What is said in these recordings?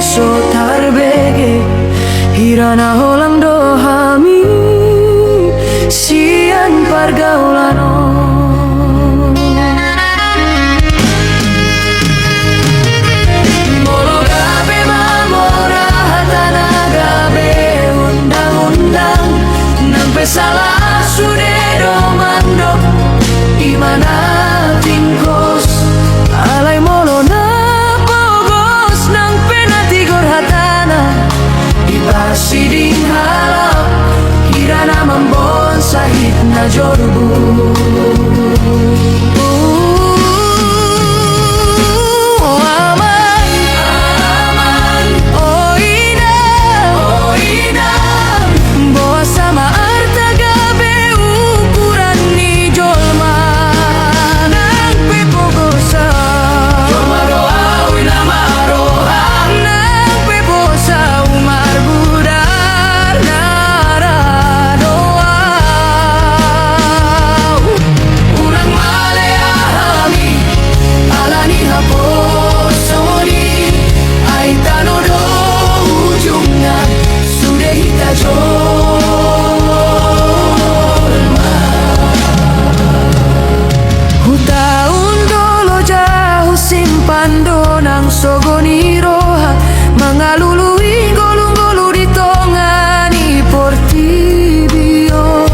so tarbege hirana holang dohami sian pargaulano. Molo gabe mamora hatana gabe undang-undang nampe salah sudero mando imana tingkos alai molo na pogos nang penatigor hatana ibasiding halap hirana mambon sahit na jorbu. Sogoni roha mengalului golung-golu di tongani portibion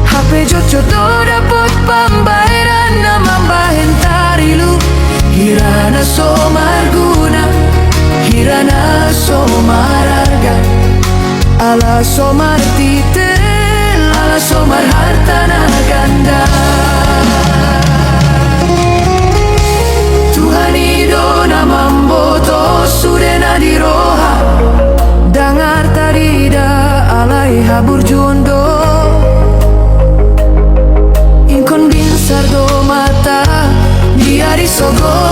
HP jojo dapat pambayaran nama bahen tarilu hirana somarguna hirana somararga ala somar titel ala somar hartana ganda. Mamboto sudena di roha dangar tarida alai habur jondo inkon bin sardo mata diari sogo